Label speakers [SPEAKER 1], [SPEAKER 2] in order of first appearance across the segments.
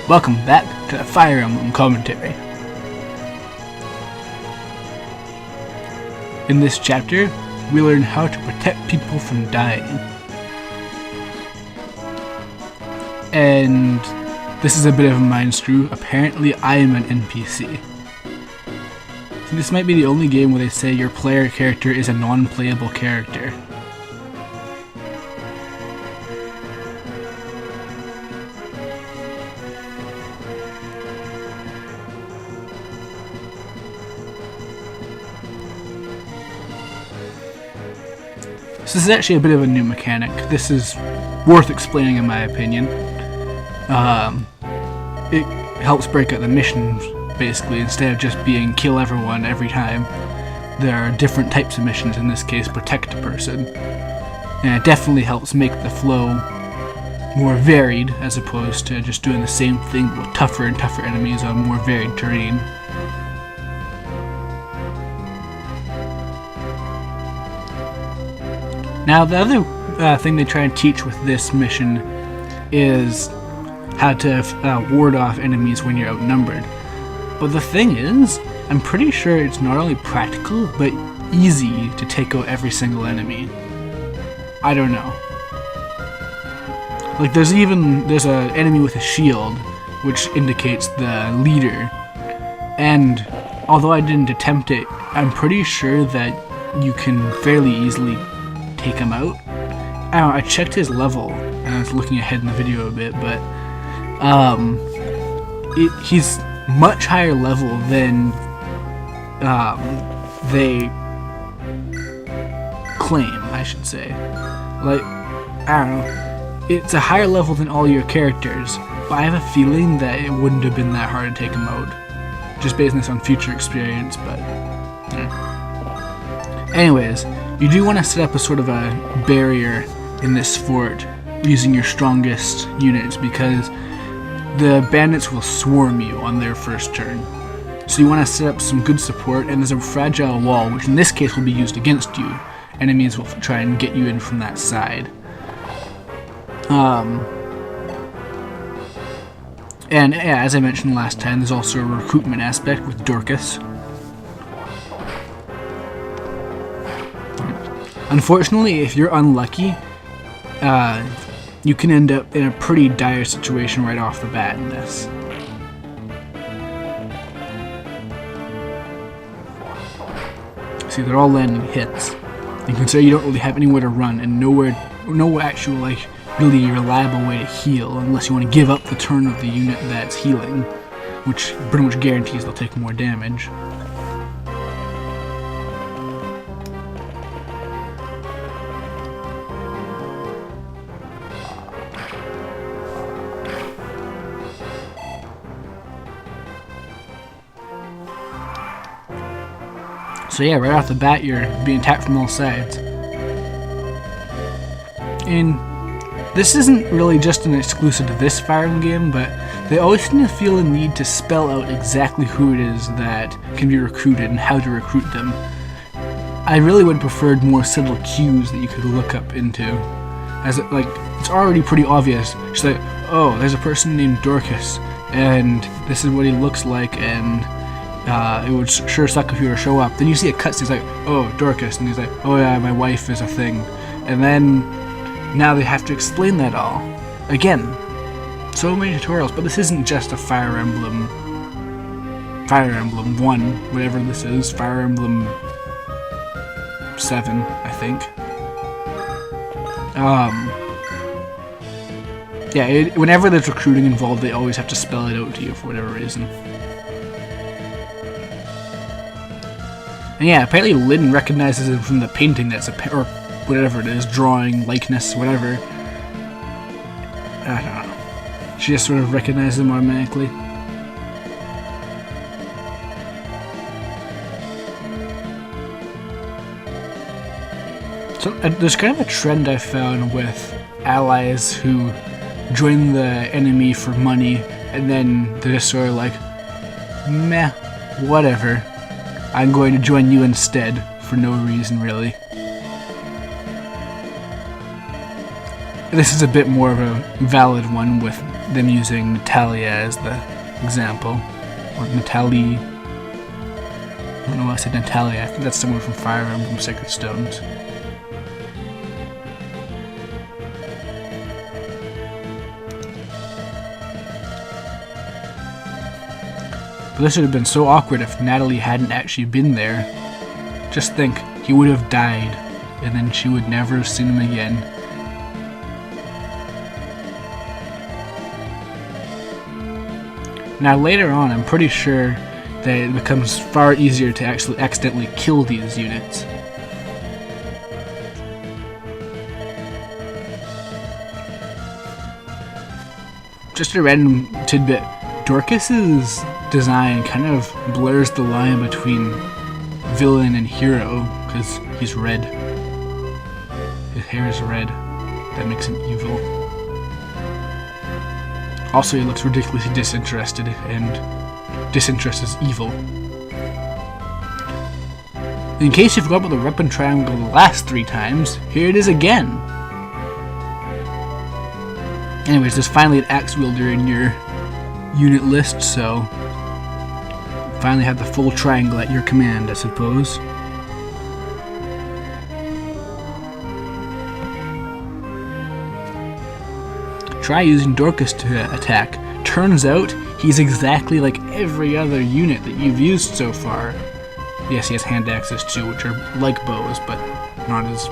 [SPEAKER 1] Welcome back to the Fre Emblem commentary. In this chapter, we learn how to protect people from dying. And this is a bit of a mind screw. Apparently, I am an NPC. So this might be the only game where they say your player character is a non-playable character. So this is actually a bit of a new mechanic. This is worth explaining in my opinion. It helps break up the missions, basically. Instead of just being kill everyone every time, there are different types of missions, in this case protect a person. And it definitely helps make the flow more varied, as opposed to just doing the same thing with tougher and tougher enemies on more varied terrain. Now, the other thing they try and teach with this mission is how to ward off enemies when you're outnumbered. But the thing is, I'm pretty sure it's not only practical, but easy to take out every single enemy. I don't know. Like, there's an enemy with a shield, which indicates the leader. And although I didn't attempt it, I'm pretty sure that you can fairly easily take him out. I don't know, I checked his level, and I was looking ahead in the video a bit, but he's much higher level than they claim, I should say. Like, I don't know, it's a higher level than all your characters, but I have a feeling that it wouldn't have been that hard to take him out, just based on this on future experience, but yeah. Anyways, you do want to set up a sort of a barrier in this fort using your strongest units, because the bandits will swarm you on their first turn. So you want to set up some good support, and there's a fragile wall, which in this case will be used against you. Enemies will try and get you in from that side. And yeah, as I mentioned last time, there's also a recruitment aspect with Dorcus. Unfortunately, if you're unlucky, you can end up in a pretty dire situation right off the bat in this. See, they're all landing hits. You can say you don't really have anywhere to run and no actual, like, really reliable way to heal unless you want to give up the turn of the unit that's healing, which pretty much guarantees they'll take more damage. So yeah, right off the bat, you're being attacked from all sides. And this isn't really just an exclusive to this Fre Emblem game, but they always seem to feel a need to spell out exactly who it is that can be recruited and how to recruit them. I really would have preferred more subtle cues that you could look up into. As it, like, it's already pretty obvious. Just like, oh, there's a person named Dorcus, and this is what he looks like, and it would sure suck if he were to show up. Then you see a cutscene, he's like, oh, Dorcus, and he's like, oh yeah, my wife is a thing. And then, now they have to explain that all. Again, so many tutorials, but this isn't just a Fre Emblem 1, whatever this is, Fre Emblem 7, I think. Yeah, whenever there's recruiting involved, they always have to spell it out to you for whatever reason. And yeah, apparently Lynn recognizes him from the painting that's or whatever it is, drawing, likeness, whatever. I don't know. She just sort of recognizes him automatically. So there's kind of a trend I found with allies who join the enemy for money, and then they're just sort of like, meh, whatever. I'm going to join you instead, for no reason really. this is a bit more of a valid one with them using Natalia as the example. Or Natalie. I don't know why I said Natalia. I think that's someone from Fre Emblem Sacred Stones. But this would have been so awkward if Natalie hadn't actually been there. Just think, he would have died, and then she would never have seen him again. Now later on, I'm pretty sure that it becomes far easier to actually accidentally kill these units. Just a random tidbit, Dorcus's design kind of blurs the line between villain and hero, because he's red. His hair is red. That makes him evil. Also, he looks ridiculously disinterested, and disinterest is evil. In case you forgot about the weapon triangle the last 3 times, here it is again. Anyways, there's finally an axe wielder in your unit list, so finally have the full triangle at your command, I suppose. Try using Dorcus to attack. Turns out, he's exactly like every other unit that you've used so far. Yes, he has hand axes too, which are like bows, but not as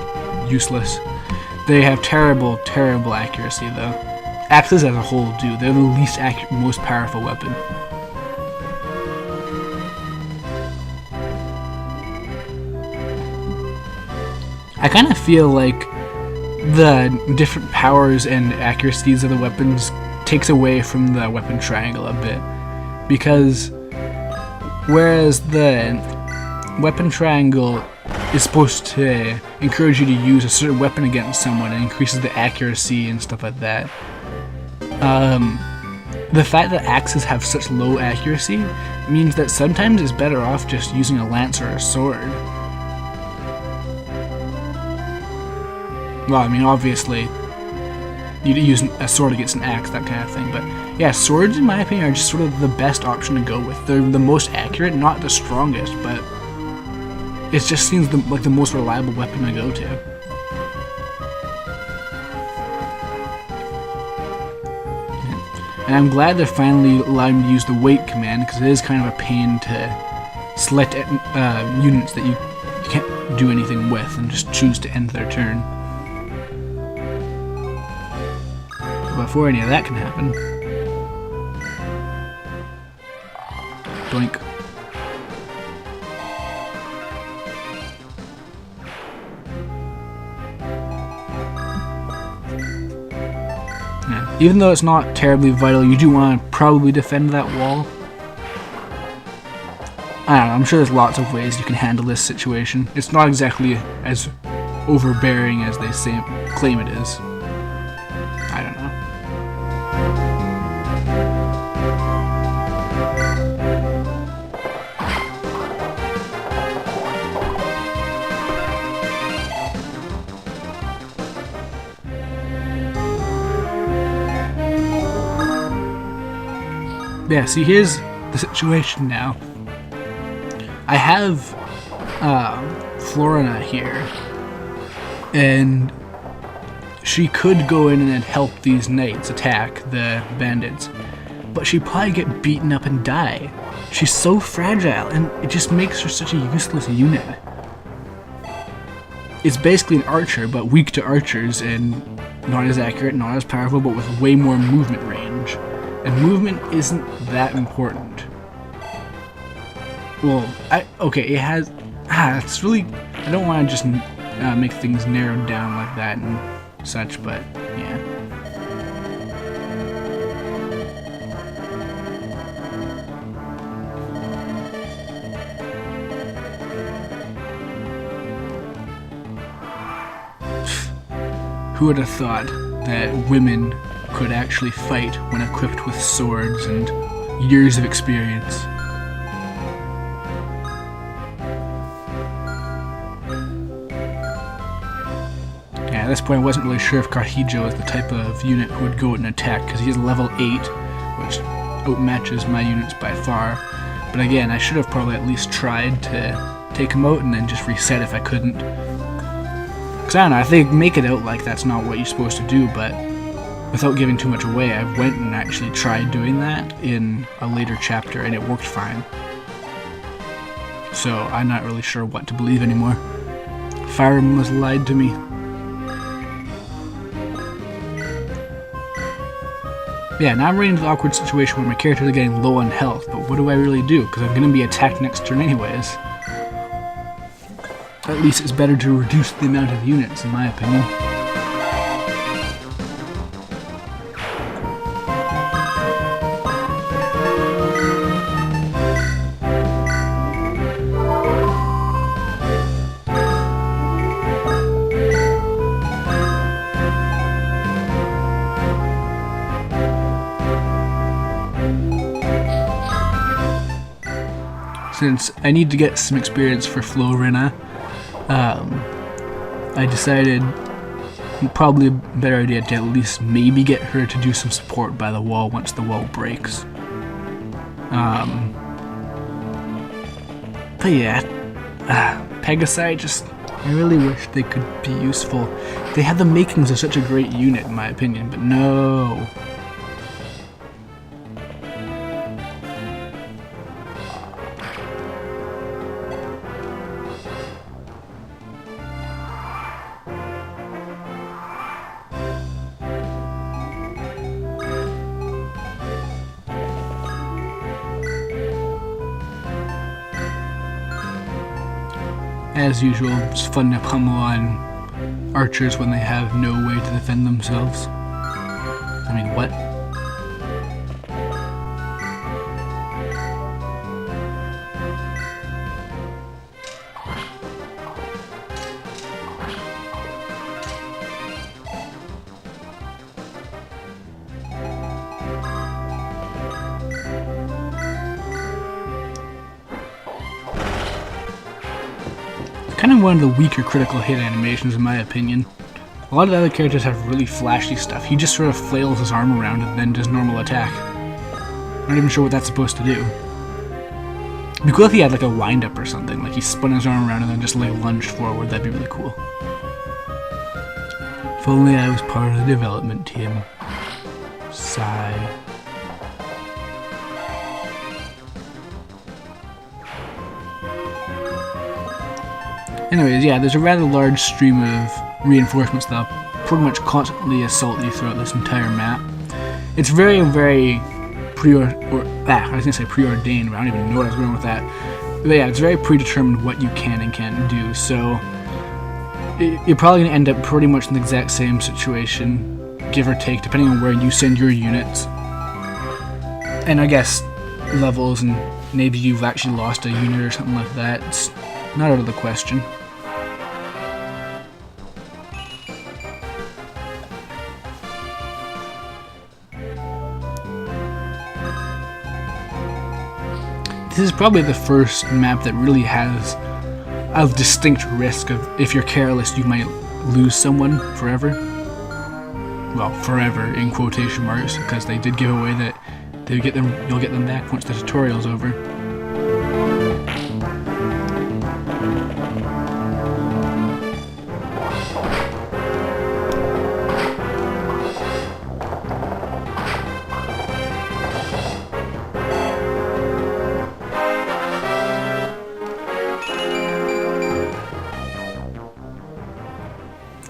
[SPEAKER 1] useless. They have terrible, terrible accuracy though. Axes as a whole do. They're the least accurate, most powerful weapon. I kind of feel like the different powers and accuracies of the weapons takes away from the weapon triangle a bit, because whereas the weapon triangle is supposed to encourage you to use a certain weapon against someone and increases the accuracy and stuff like that, the fact that axes have such low accuracy means that sometimes it's better off just using a lance or a sword. Well, I mean, obviously, you'd use a sword against an axe, that kind of thing. But yeah, swords, in my opinion, are just sort of the best option to go with. They're the most accurate, not the strongest, but it just seems like the most reliable weapon to go to. And I'm glad they're finally allowing me to use the wait command, because it is kind of a pain to select units that you can't do anything with and just choose to end their turn. Before any of that can happen. Doink. Yeah. Even though it's not terribly vital, you do want to probably defend that wall. I don't know, I'm sure there's lots of ways you can handle this situation. It's not exactly as overbearing as they claim it is. I don't know. Yeah, see, here's the situation now. I have Florina here, and she could go in and help these knights attack the bandits, but she'd probably get beaten up and die. She's so fragile, and it just makes her such a useless unit. It's basically an archer, but weak to archers, and not as accurate, not as powerful, but with way more movement range. And movement isn't that important. Well, okay, it has... it's really... I don't want to just make things narrowed down like that and such, but yeah. Who would have thought that women could actually fight when equipped with swords and years of experience? Yeah, at this point I wasn't really sure if Carhijo is the type of unit who would go out and attack, because he is level 8, which outmatches my units by far. But again, I should have probably at least tried to take him out and then just reset if I couldn't. Because I don't know, I think make it out like that's not what you're supposed to do, but without giving too much away, I went and actually tried doing that in a later chapter and it worked fine. So I'm not really sure what to believe anymore. Fre Emblem was lied to me. Yeah, now I'm running into the awkward situation where my characters are getting low on health, but what do I really do? Because I'm going to be attacked next turn anyways. At least it's better to reduce the amount of units, in my opinion. Since I need to get some experience for Florina, I decided probably a better idea to at least maybe get her to do some support by the wall once the wall breaks. But yeah, Pegasi, I really wish they could be useful. They have the makings of such a great unit in my opinion, but no. As usual, it's fun to pummel on archers when they have no way to defend themselves. I mean, what? Kind of one of the weaker critical hit animations in my opinion. A lot of the other characters have really flashy stuff. He just sort of flails his arm around and then does normal attack. I'm not even sure what that's supposed to do. It'd be cool if he had like a wind up or something, like he spun his arm around and then just like lunged forward. That'd be really cool. If only I was part of the development team. Sigh. Anyways, yeah, there's a rather large stream of reinforcements that pretty much constantly assault you throughout this entire map. It's very, very preordained, but I don't even know what I was going with that. But yeah, it's very predetermined what you can and can't do, so you're probably going to end up pretty much in the exact same situation, give or take, depending on where you send your units. And I guess levels, and maybe you've actually lost a unit or something like that. It's not out of the question. This is probably the first map that really has a distinct risk of, if you're careless, you might lose someone forever. Well, forever in quotation marks, because they did give away that you'll get them back once the tutorial's over.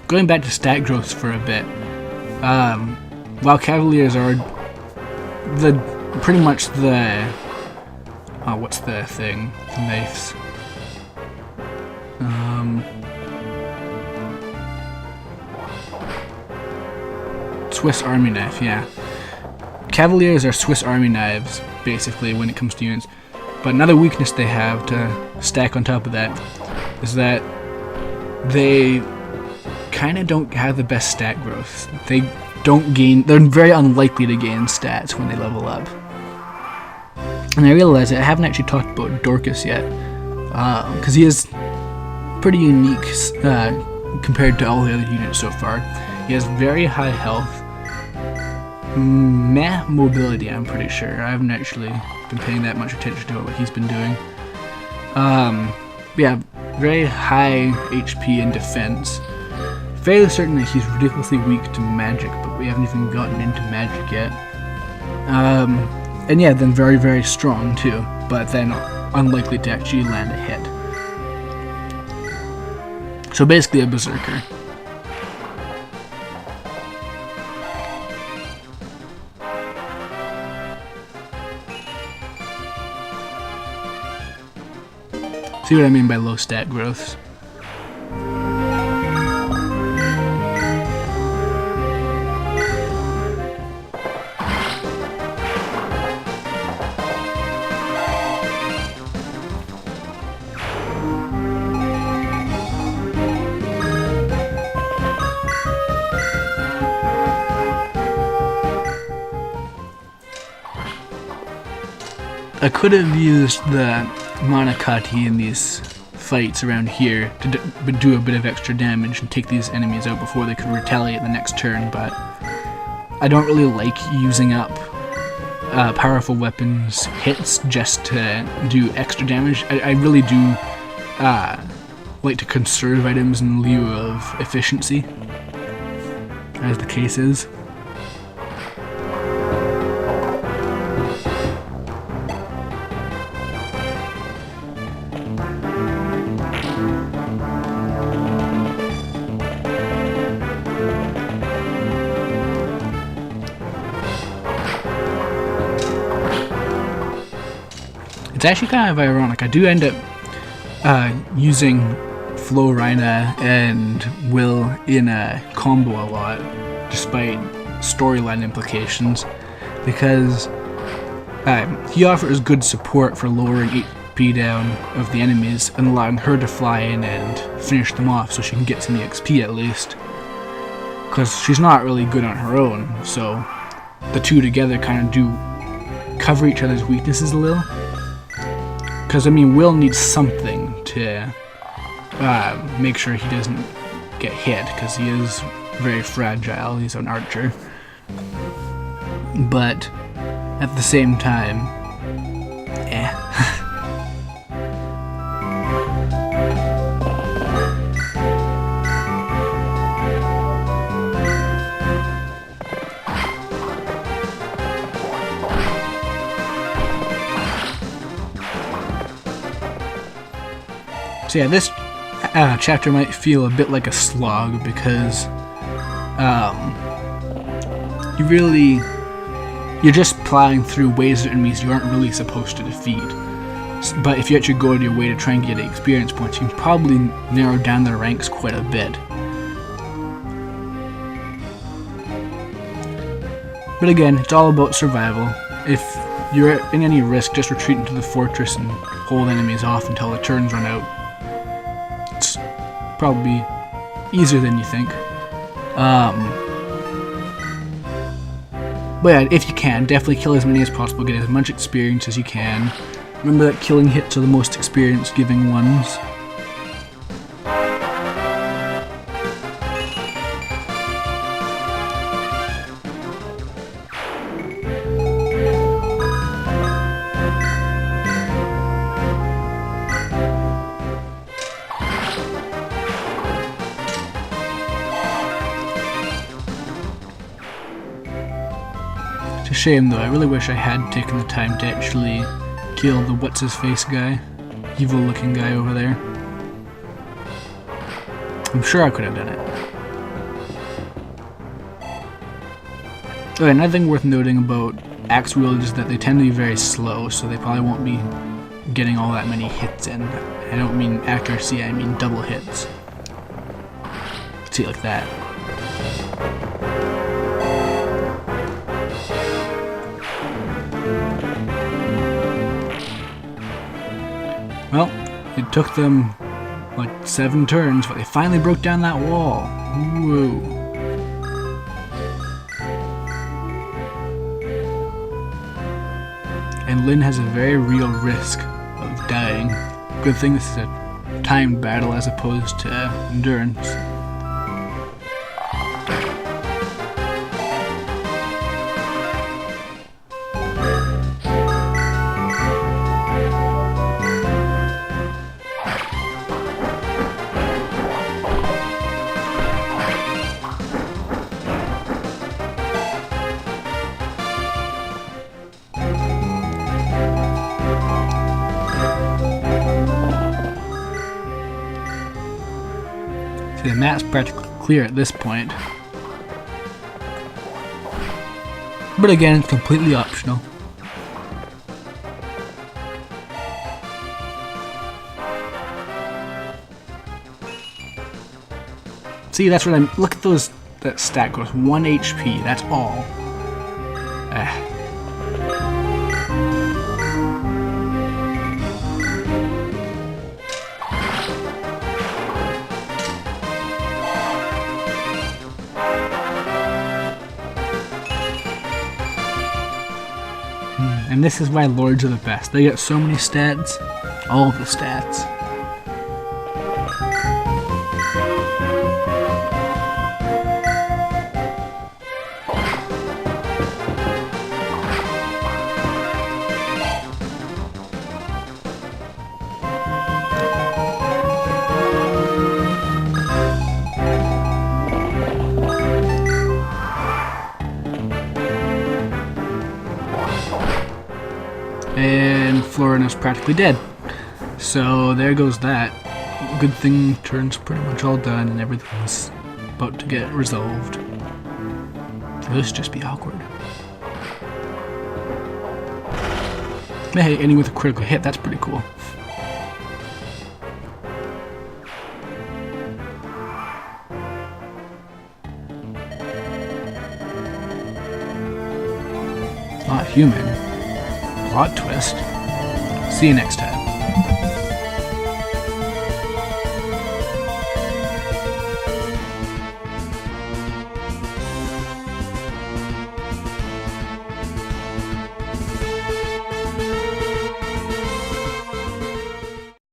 [SPEAKER 1] Going back to stat growth for a bit, while Cavaliers are pretty much the what's the thing? The knives. Swiss Army knife, yeah. Cavaliers are Swiss Army knives, basically, when it comes to units. But another weakness they have to stack on top of that is that they kind of don't have the best stat growth. They're very unlikely to gain stats when they level up. And I realize I haven't actually talked about Dorcus yet, because he has pretty unique compared to all the other units so far. He has very high health, meh mobility, I'm pretty sure. I haven't actually been paying that much attention to what he's been doing. Yeah, very high HP and defense. Fairly certain that he's ridiculously weak to magic, but we haven't even gotten into magic yet. And yeah, then very, very strong too, but then unlikely to actually land a hit. So basically a berserker. See what I mean by low stat growths? I could have used the Manakati in these fights around here to do a bit of extra damage and take these enemies out before they could retaliate the next turn, but I don't really like using up powerful weapons hits just to do extra damage. I really do like to conserve items in lieu of efficiency, as the case is. It's actually kind of ironic. I do end up using Florina and Will in a combo a lot, despite storyline implications, because he offers good support for lowering HP down of the enemies and allowing her to fly in and finish them off so she can get some XP at least. Because she's not really good on her own, so the two together kind of do cover each other's weaknesses a little. Because, I mean, Will needs something to make sure he doesn't get hit, because he is very fragile. He's an archer. But, at the same time, So yeah, this chapter might feel a bit like a slog because you're just plowing through waves of enemies you aren't really supposed to defeat. But if you actually go out of your way to try and get experience points, you can probably narrow down their ranks quite a bit. But again, it's all about survival. If you're in any risk, just retreat into the fortress and hold enemies off until the turns run out. It's probably easier than you think. But yeah, if you can, definitely kill as many as possible, get as much experience as you can. Remember that killing hits are the most experience giving ones. It's a shame though, I really wish I had taken the time to actually kill the what's-his-face guy, evil looking guy over there. I'm sure I could have done it. Okay, another thing worth noting about axe wielders is that they tend to be very slow, so they probably won't be getting all that many hits in. I don't mean accuracy, I mean double hits. See it like that. Well, it took them like 7 turns, but they finally broke down that wall. Whoa. And Lynn has a very real risk of dying. Good thing this is a timed battle as opposed to endurance. The map's practically clear at this point. But again, it's completely optional. See, that's what I'm. Look at those. That stat goes 1 HP. That's all. And this is why Lords are the best. They get so many stats. All of the stats. And Florina's practically dead. So there goes that. Good thing turn's pretty much all done and everything's about to get resolved. This just be awkward. Hey, ending with a critical hit, that's pretty cool. Not human. Plot twist. See you next time.